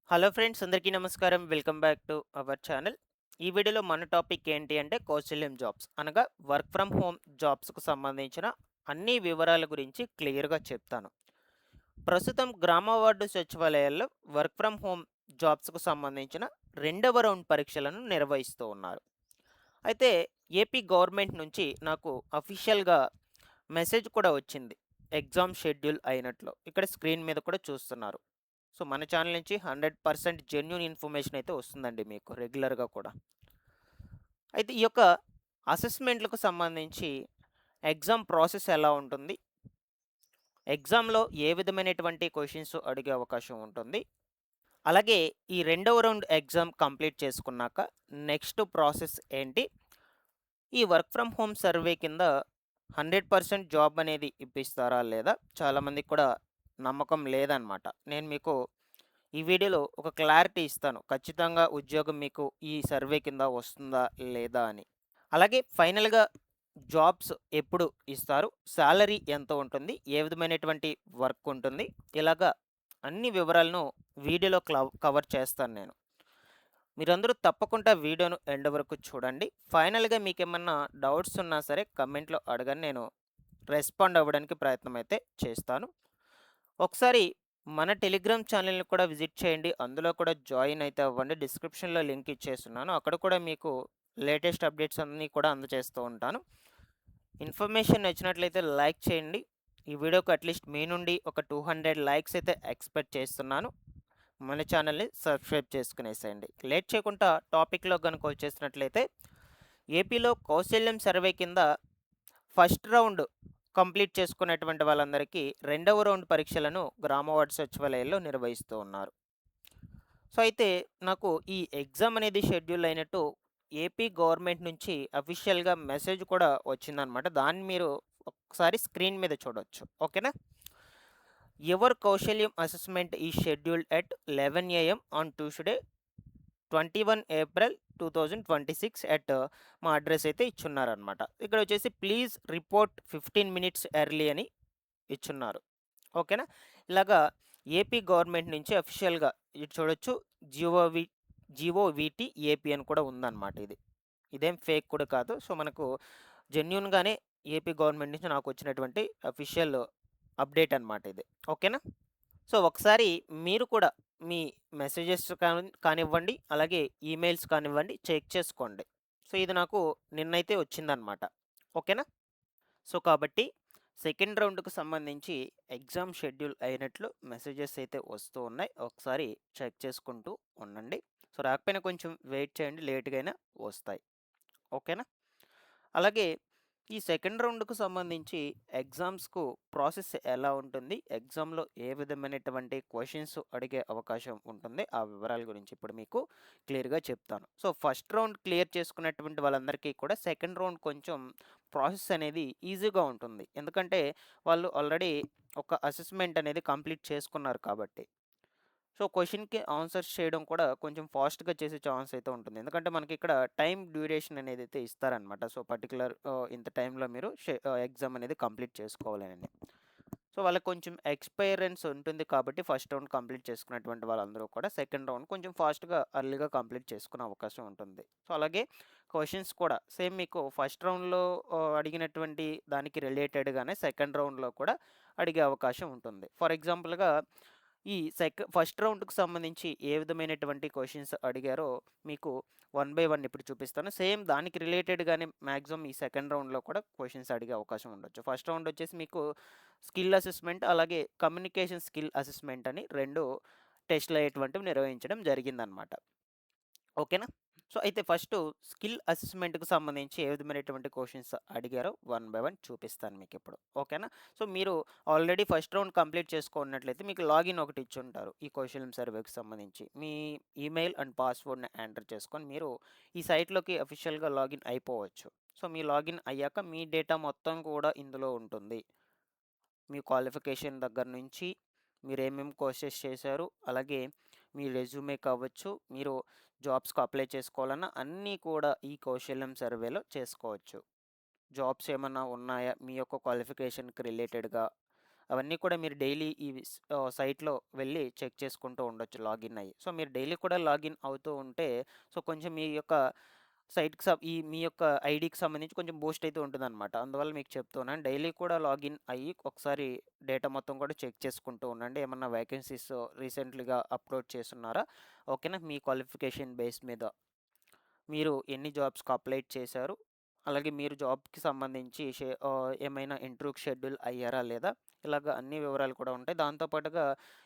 Hello friends, అందరికీ నమస్కారం. Welcome back to our channel. ఈ వీడియోలో మన టాపిక్ ఏంటి అంటే కౌశల్యం జాబ్స్ అనగా వర్క్ ఫ్రమ్ హోమ్ జాబ్స్కు సంబంధించిన అన్ని వివరాల గురించి క్లియర్గా చెప్తాను. ప్రస్తుతం గ్రామ వార్డు సచివాలయాల్లో వర్క్ ఫ్రమ్ హోమ్ జాబ్స్కు సంబంధించిన రెండవ రౌండ్ పరీక్షలను నిర్వహిస్తూ ఉన్నారు. అయితే ఏపీ గవర్నమెంట్ నుంచి నాకు అఫీషియల్గా మెసేజ్ కూడా వచ్చింది. ఎగ్జామ్ షెడ్యూల్ అయినట్లు ఇక్కడ స్క్రీన్ మీద కూడా చూస్తున్నారు. సో మన ఛానల్ నుంచి 100% జెన్యూన్ ఇన్ఫర్మేషన్ అయితే వస్తుందండి మీకు రెగ్యులర్గా కూడా. అయితే ఈ యొక్క అసెస్మెంట్లకు సంబంధించి ఎగ్జామ్ ప్రాసెస్ ఎలా ఉంటుంది, ఎగ్జామ్లో ఏ విధమైనటువంటి క్వశ్చన్స్ అడిగే అవకాశం ఉంటుంది, అలాగే ఈ రెండవ రౌండ్ ఎగ్జామ్ కంప్లీట్ చేసుకున్నాక నెక్స్ట్ ప్రాసెస్ ఏంటి, ఈ వర్క్ ఫ్రమ్ హోమ్ సర్వే కింద 100% జాబ్ అనేది ఇప్పిస్తారా లేదా, చాలామందికి కూడా నమ్మకం లేదనమాట. నేను మీకు ఈ వీడియోలో ఒక క్లారిటీ ఇస్తాను. ఖచ్చితంగా ఉద్యోగం మీకు ఈ సర్వే కింద వస్తుందా లేదా అని. అలాగే ఫైనల్‌గా జాబ్స్ ఎప్పుడు ఇస్తారు? సాలరీ ఎంత ఉంటుంది? ఏ విధమైనటువంటి వర్క్ ఉంటుంది? ఇలాగా అన్ని వివరాలను వీడియోలో కవర్ చేస్తాను నేను. మీరందరూ తప్పకుండా వీడియోను ఎండ్ వరకు చూడండి. ఫైనల్‌గా మీకేమన్నా డౌట్స్ ఉన్నా సరే కమెంట్‌లో అడగండి. నేను రెస్పాండ్ అవ్వడానికి ప్రయత్నం అయితే చేస్తాను. ఒకసారి మన టెలిగ్రామ్ ఛానల్‌ని కూడా విజిట్ చేయండి. అందులో కూడా జాయిన్ అయితే అవ్వండి. డిస్క్రిప్షన్‌లో లింక్ ఇచ్చేస్తున్నాను. అక్కడ కూడా మీకు లేటెస్ట్ అప్డేట్స్ అన్నీ కూడా అందజేస్తూ ఉంటాను. ఇన్ఫర్మేషన్ నచ్చినట్లయితే లైక్ చేయండి. ఈ వీడియోకి అట్‌లీస్ట్ మీ నుండి ఒక 200 లైక్స్ అయితే ఎక్స్‌పెక్ట్ చేస్తున్నాను. మన ఛానల్‌ని సబ్స్క్రైబ్ చేసుకునేసేయండి. లేట్ చేయకుండా టాపిక్‌లో గనుక వచ్చేసినట్లయితే ఏపీలో కౌశల్యం సర్వే కింద ఫస్ట్ రౌండ్ కంప్లీట్ చేసుకున్నటువంటి వాళ్ళందరికీ రెండవ రౌండ్ పరీక్షలను గ్రామ వార్డు సచివాలయాల్లో నిర్వహిస్తూ ఉన్నారు. సో అయితే నాకు ఈ ఎగ్జామ్ అనేది షెడ్యూల్ అయినట్టు ఏపీ గవర్నమెంట్ నుంచి అఫీషియల్‌గా మెసేజ్ కూడా వచ్చిందనమాట. దాన్ని మీరు ఒకసారి స్క్రీన్ మీద చూడొచ్చు. ఓకేనా? యువర్ కౌశల్యం అసెస్మెంట్ ఈ scheduled at 11 AM on Tuesday 21 April 2026 at మా అడ్రస్ అయితే ఇచ్చున్నారనమాట. ఇక్కడ వచ్చేసి ప్లీజ్ రిపోర్ట్ 15 మినిట్స్ ఎర్లీ అని ఇచ్చున్నారు. ఓకేనా? ఇలాగా ఏపీ గవర్నమెంట్ నుంచి అఫీషియల్‌గా ఇది చూడొచ్చు. జిఓవి జీఓవీటీ ఏపీ అని కూడా ఉందన్నమాట ఇది. ఇదేం ఫేక్ కూడా కాదు. సో మనకు జెన్యూన్‌గానే ఏపీ గవర్నమెంట్ నుంచి నాకు వచ్చినటువంటి అఫీషియల్ అప్డేట్ అనమాట ఇది. ఓకేనా? సో ఒకసారి మీరు కూడా మీ మెసేజెస్ కానివ్వండి, అలాగే ఈమెయిల్స్ కానివ్వండి చెక్ చేసుకోండి. సో ఇది నాకు నిన్నైతే వచ్చిందనమాట. ఓకేనా? సో కాబట్టి సెకండ్ రౌండ్‌కు సంబంధించి ఎగ్జామ్ షెడ్యూల్ అయినట్లు మెసేజెస్ అయితే వస్తూ ఉన్నాయి. ఒకసారి చెక్ చేసుకుంటూ ఉండండి. సో రాకపోయినా కొంచెం వెయిట్ చేయండి. లేట్‌గా అయినా వస్తాయి. ఓకేనా? అలాగే ఈ సెకండ్ రౌండ్‌కు సంబంధించి ఎగ్జామ్స్‌కు ప్రాసెస్ ఎలా ఉంటుంది? ఎగ్జామ్‌లో ఏ విధమైనటువంటి క్వెషన్స్ అడిగే అవకాశం ఉంటుంది? ఆ వివరాల గురించి ఇప్పుడు మీకు క్లియర్‌గా చెప్తాను. సో ఫస్ట్ రౌండ్ క్లియర్ చేసుకున్నటువంటి వాళ్ళందరికీ కూడా సెకండ్ రౌండ్ కొంచెం ప్రాసెస్ అనేది ఈజీగా ఉంటుంది. ఎందుకంటే వాళ్ళు ఆల్రెడీ ఒక అసెస్మెంట్ అనేది కంప్లీట్ చేసుకున్నారు కాబట్టి. సో క్వెషన్‌కి ఆన్సర్స్ చేయడం కూడా కొంచెం ఫాస్ట్‌గా చేసే ఛాన్స్ అయితే ఉంటుంది. ఎందుకంటే మనకిక్కడ టైమ్ డ్యూరేషన్ అనేదైతే ఇస్తారనమాట. సో పర్టిక్యులర్ ఇంత టైంలో మీరు ఎగ్జామ్ అనేది కంప్లీట్ చేసుకోవాలని. సో వాళ్ళకి కొంచెం ఎక్స్‌పీరియన్స్ ఉంటుంది కాబట్టి ఫస్ట్ రౌండ్ కంప్లీట్ చేసుకున్నటువంటి వాళ్ళందరూ కూడా సెకండ్ రౌండ్ కొంచెం ఫాస్ట్‌గా ఎర్లీగా కంప్లీట్ చేసుకునే అవకాశం ఉంటుంది. సో అలాగే క్వెషన్స్ కూడా సేమ్ మీకు ఫస్ట్ రౌండ్‌లో అడిగినటువంటి దానికి రిలేటెడ్‌గానే సెకండ్ రౌండ్‌లో కూడా అడిగే అవకాశం ఉంటుంది. ఫర్ ఎగ్జాంపుల్‌గా ఈ ఫస్ట్ రౌండ్‌కి సంబంధించి ఏ విధమైనటువంటి క్వెషన్స్ అడిగారో మీకు వన్ బై వన్ ఇప్పుడు చూపిస్తాను. సేమ్ దానికి రిలేటెడ్‌గానే మాక్సిమం ఈ సెకండ్ రౌండ్‌లో కూడా క్వెషన్స్ అడిగే అవకాశం ఉండొచ్చు. ఫస్ట్ రౌండ్ వచ్చేసి మీకు స్కిల్ అసెస్మెంట్ అలాగే కమ్యూనికేషన్ స్కిల్ అసెస్మెంట్ అని 2 టెస్ట్‌లు అయ్యేటువంటివి నిర్వహించడం జరిగిందనమాట. ఓకేనా? సో అయితే ఫస్టు స్కిల్ అసెస్మెంట్‌కి సంబంధించి ఏ విధమైనటువంటి క్వెషన్స్ అడిగారో వన్ బై వన్ చూపిస్తాను మీకిప్పుడు. ఓకేనా? సో మీరు ఆల్రెడీ ఫస్ట్ రౌండ్ కంప్లీట్ చేసుకున్నట్లయితే మీకు లాగిన్ ఒకటి ఇచ్చుంటారు. ఈ కౌశల్యం సర్వేకి సంబంధించి. మీ ఈమెయిల్ అండ్ పాస్వర్డ్‌ని ఎంటర్ చేసుకొని మీరు ఈ సైట్‌లోకి అఫీషియల్‌గా లాగిన్ అయిపోవచ్చు. సో మీ లాగిన్ అయ్యాక మీ డేటా మొత్తం కూడా ఇందులో ఉంటుంది. మీ క్వాలిఫికేషన్ దగ్గర నుంచి మీరేమేమి కోర్సెస్ చేశారు, అలాగే మీ రెజ్యూమే కావచ్చు, మీరు జాబ్స్‌కి అప్లై చేసుకోవాలన్నా అన్నీ కూడా ఈ కౌశల్యం సర్వేలో చేసుకోవచ్చు. జాబ్స్ ఏమన్నా ఉన్నాయా మీ యొక్క క్వాలిఫికేషన్‌కి రిలేటెడ్‌గా, అవన్నీ కూడా మీరు డైలీ ఈ సైట్‌లో వెళ్ళి చెక్ చేసుకుంటూ ఉండొచ్చు లాగిన్ అయ్యి. సో, మీరు డైలీ కూడా లాగిన్ అవుతూ ఉంటే సో, కొంచెం మీ యొక్క సైట్‌కి ఈ మీ యొక్క ఐడీకి సంబంధించి కొంచెం బూస్ట్ అయితే ఉంటుందన్నమాట. అందువల్ల మీకు చెప్తున్నాను. డైలీ కూడా లాగిన్ అయ్యి ఒకసారి డేటా మొత్తం కూడా చెక్ చేసుకుంటూ ఉండండి. ఏమన్నా వేకెన్సీస్ రీసెంట్‌లీగా అప్‌లోడ్ చేసున్నారా? ఓకేనా? మీ క్వాలిఫికేషన్ బేస్ మీద మీరు ఎన్ని జాబ్స్‌కి అప్లై చేశారు? అలాగే మీరు జాబ్‌కి సంబంధించి ఏమైనా ఇంటర్వ్యూకి షెడ్యూల్ అయ్యారా లేదా? ఇలాగ అన్ని వివరాలు కూడా ఉంటాయి. దాంతో పాటుగా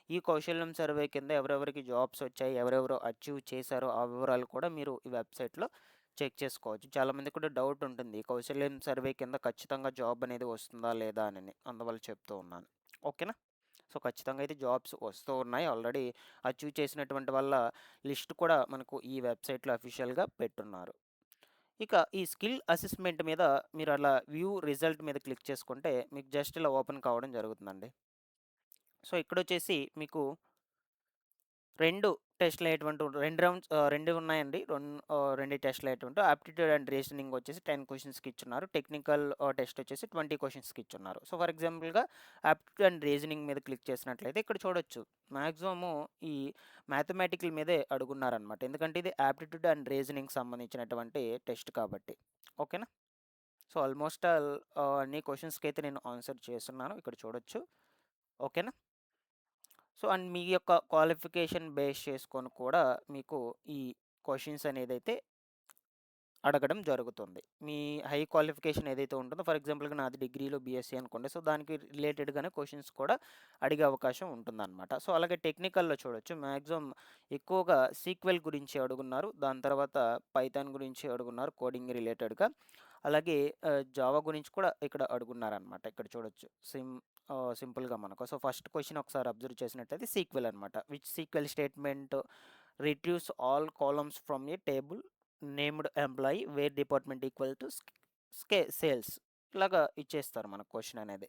ఈ కౌశల్యం సర్వే కింద ఎవరెవరికి జాబ్స్ వచ్చాయి, ఎవరెవరు అచీవ్ చేశారో ఆ వివరాలు కూడా మీరు ఈ వెబ్‌సైట్‌లో చెక్ చేసుకోవచ్చు. చాలామందికి కూడా డౌట్ ఉంటుంది. ఈ కౌశల్యం సర్వే కింద ఖచ్చితంగా జాబ్ అనేది వస్తుందా లేదా అని. అందువల్ల చెప్తూ ఉన్నాను. ఓకేనా? సో, ఖచ్చితంగా అయితే జాబ్స్ వస్తూ ఉన్నాయి. ఆల్రెడీ అచీవ్ చేసినటువంటి వాళ్ళ లిస్ట్ కూడా మనకు ఈ వెబ్‌సైట్‌లో అఫీషియల్‌గా పెట్టున్నారు. ఇక ఈ స్కిల్ అసెస్మెంట్ మీద మీరు అలా వ్యూ రిజల్ట్ మీద క్లిక్ చేసుకుంటే మీకు జస్ట్ ఇలా ఓపెన్ కావడం జరుగుతుందండి. సో, ఇక్కడొచ్చేసి మీకు 2 టెస్ట్‌లయ్యేటువంటి 2 రౌండ్స్ 2 ఉన్నాయండి. 2 టెస్ట్‌లయ్యేటువంటి ఆప్టిట్యూడ్ అండ్ రీజనింగ్ వచ్చేసి 10 క్వెషన్స్‌కి ఇచ్చున్నారు. టెక్నికల్ టెస్ట్ వచ్చేసి 20 క్వెషన్స్‌కి ఇచ్చున్నారు. సో, ఫర్ ఎగ్జాంపుల్‌గా ఆప్టిట్యూడ్ అండ్ రీజనింగ్ మీద క్లిక్ చేసినట్లయితే ఇక్కడ చూడొచ్చు. మాక్సిమము ఈ మ్యాథమెటికల్ మీదే అడుగున్నారనమాట. ఎందుకంటే ఇది ఆప్టిట్యూడ్ అండ్ రీజనింగ్‌కి సంబంధించినటువంటి టెస్ట్ కాబట్టి. ఓకేనా? సో, ఆల్మోస్ట్ ఆల్ అన్ని క్వెషన్స్‌కైతే నేను ఆన్సర్ చేసున్నాను. ఇక్కడ చూడొచ్చు. ఓకేనా? సో, అండ్ మీ యొక్క క్వాలిఫికేషన్ బేస్ చేసుకొని కూడా మీకు ఈ క్వెషన్స్ అనేదైతే అడగడం జరుగుతుంది. మీ హై క్వాలిఫికేషన్ ఏదైతే ఉంటుందో ఫర్ ఎగ్జాంపుల్‌గా నాది డిగ్రీలో బీఎస్సీ అనుకోండి. సో, దానికి రిలేటెడ్‌గానే క్వెషన్స్ కూడా అడిగే అవకాశం ఉంటుందన్నమాట. సో, అలాగే టెక్నికల్‌లో చూడొచ్చు. మాక్సిమం ఎక్కువగా సీక్వెల్ గురించి అడుగున్నారు. దాని తర్వాత పైథాన్ గురించి అడుగున్నారు కోడింగ్ రిలేటెడ్‌గా. అలాగే జావా గురించి కూడా ఇక్కడ అడుగున్నారనమాట. ఇక్కడ చూడొచ్చు. సింపుల్‌గా మనకు. సో, ఫస్ట్ క్వెషన్ ఒకసారి అబ్జర్వ్ చేసినట్లయితే సీక్వెల్ అనమాట. Which sequel statement రిట్రీవ్స్ all columns from A table named employee wear department equal to sales ఇలాగా ఇచ్చేస్తారు మనకు క్వెషన్ అనేది.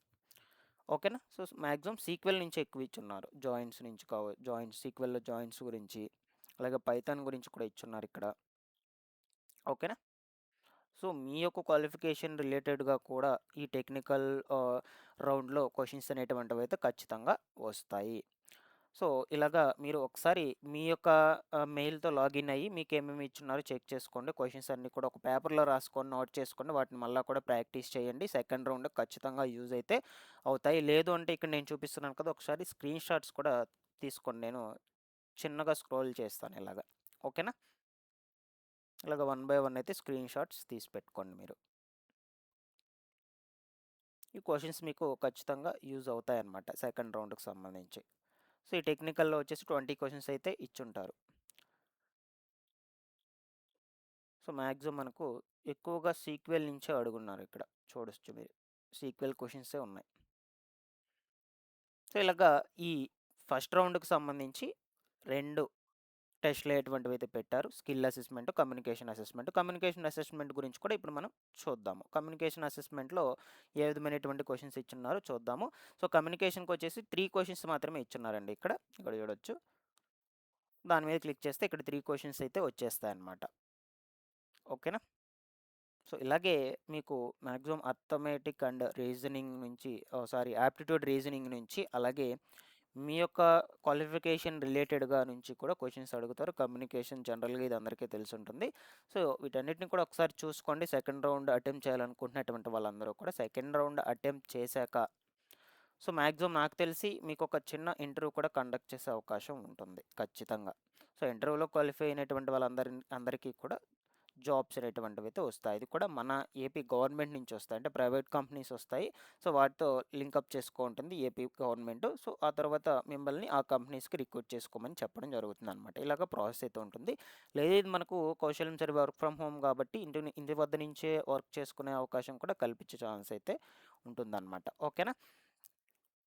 ఓకేనా? సో, మాక్సిమం సీక్వెల్ నుంచి ఎక్కువ ఇచ్చున్నారు. జాయింట్స్ నుంచి జాయింట్స్ సీక్వెల్‌లో జాయింట్స్ గురించి, అలాగే పైథాన్ గురించి కూడా ఇచ్చున్నారు ఇక్కడ. ఓకేనా? సో, మీ యొక్క క్వాలిఫికేషన్ రిలేటెడ్‌గా కూడా ఈ టెక్నికల్ రౌండ్‌లో క్వెషన్స్ అనేటువంటివైతే ఖచ్చితంగా వస్తాయి. సో, ఇలాగా మీరు ఒకసారి మీ యొక్క మెయిల్‌తో లాగిన్ అయ్యి మీకేమేమి ఇచ్చున్నారో చెక్ చేసుకోండి. క్వెషన్స్ అన్నీ కూడా ఒక పేపర్‌లో రాసుకొని నోట్ చేసుకోండి. వాటిని మళ్ళా కూడా ప్రాక్టీస్ చేయండి. సెకండ్ రౌండ్ ఖచ్చితంగా యూజ్ అయితే అవుతాయి. లేదు అంటే ఇక్కడ నేను చూపిస్తున్నాను కదా! ఒకసారి స్క్రీన్ షాట్స్ కూడా తీసుకోండి. నేను చిన్నగా స్క్రోల్ చేస్తాను ఇలాగ. ఓకేనా? ఇలాగ వన్ బై వన్ అయితే స్క్రీన్ షాట్స్ తీసి పెట్టుకోండి మీరు. ఈ క్వెషన్స్ మీకు ఖచ్చితంగా యూజ్ అవుతాయన్నమాట సెకండ్ రౌండ్‌కి సంబంధించి. సో, ఈ టెక్నికల్‌లో వచ్చేసి 20 క్వెషన్స్ అయితే ఇచ్చుంటారు. సో, మాక్సిమం మనకు ఎక్కువగా సీక్వెల్ నుంచే అడుగున్నారు ఇక్కడ. చూడొచ్చు మీరు. సీక్వెల్ క్వెషన్సే ఉన్నాయి. సో, ఇలాగా ఈ ఫస్ట్ రౌండ్‌కి సంబంధించి 2 టెస్ట్‌లనేటువంటివైతే పెట్టారు. Skill assessment, communication assessment. Communication assessment గురించి కూడా ఇప్పుడు మనం చూద్దాము. కమ్యూనికేషన్ అసెస్మెంట్‌లో ఏ విధమైనటువంటి క్వెషన్స్ ఇచ్చున్నారో చూద్దాము. సో, కమ్యూనికేషన్‌కొచ్చేసి 3 క్వెషన్స్ మాత్రమే ఇచ్చున్నారండి ఇక్కడ. ఇక్కడ చూడొచ్చు. దాని మీద క్లిక్ చేస్తే ఇక్కడ 3 క్వెషన్స్ అయితే వచ్చేస్తాయన్నమాట. ఓకేనా? సో, ఇలాగే మీకు మాక్సిమం అర్థమెటిక్ అండ్ రీజనింగ్ నుంచి ఆప్టిట్యూడ్ రీజనింగ్ నుంచి అలాగే మీ యొక్క క్వాలిఫికేషన్ రిలేటెడ్‌గా నుంచి కూడా క్వెషన్స్ అడుగుతారు. కమ్యూనికేషన్ జనరల్‌గా ఇది అందరికీ తెలిసుంటుంది. సో, వీటన్నిటిని కూడా ఒకసారి చూసుకోండి. సెకండ్ రౌండ్ అటెంప్ట్ చేయాలనుకుంటున్నటువంటి వాళ్ళందరూ కూడా సెకండ్ రౌండ్ అటెంప్ట్ చేశాక సో, మాక్సిమం నాకు తెలిసి మీకొక చిన్న ఇంటర్వ్యూ కూడా కండక్ట్ చేసే అవకాశం ఉంటుంది ఖచ్చితంగా. సో, ఇంటర్వ్యూలో క్వాలిఫై అయినటువంటి అందరికీ కూడా జాబ్స్ అనేటువంటివైతే వస్తాయి. అది కూడా మన ఏపీ గవర్నమెంట్ నుంచి వస్తాయి. అంటే ప్రైవేట్ కంపెనీస్ వస్తాయి. సో, వాటితో లింకప్ ఉంటుంది ఏపీ గవర్నమెంట్. సో, ఆ తర్వాత మిమ్మల్ని ఆ కంపెనీస్‌కి రిక్రూట్ చేసుకోమని చెప్పడం జరుగుతుందనమాట. ఇలాగ ప్రాసెస్ అయితే ఉంటుంది. లేదు ఇది మనకు కౌశల్యం సర్వే వర్క్ ఫ్రమ్ హోమ్ కాబట్టి ఇంటి వద్ద నుంచే వర్క్ చేసుకునే అవకాశం కూడా కల్పించే ఛాన్స్ అయితే ఉంటుందన్నమాట. ఓకేనా?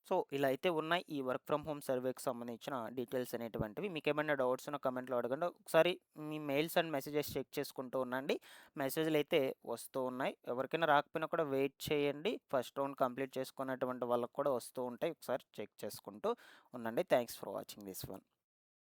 సో, ఇలా అయితే ఉన్నాయి ఈ వర్క్ ఫ్రమ్ హోమ్ సర్వేకి సంబంధించిన డీటెయిల్స్ అనేటువంటివి. మీకేమైనా డౌట్స్ ఉన్నా కామెంట్‌లో అడగండి. ఒకసారి మీ మెయిల్స్ అండ్ మెసేజెస్ చెక్ చేసుకుంటూ ఉండండి. మెసేజ్‌లయితే వస్తూ ఉన్నాయి. ఎవరికైనా రాకపోయినా కూడా వెయిట్ చేయండి. ఫస్ట్ రౌండ్ కంప్లీట్ చేసుకున్నటువంటి వాళ్ళకి కూడా వస్తూ ఉంటాయి. ఒకసారి చెక్ చేసుకుంటూ ఉండండి. Thanks for watching this one.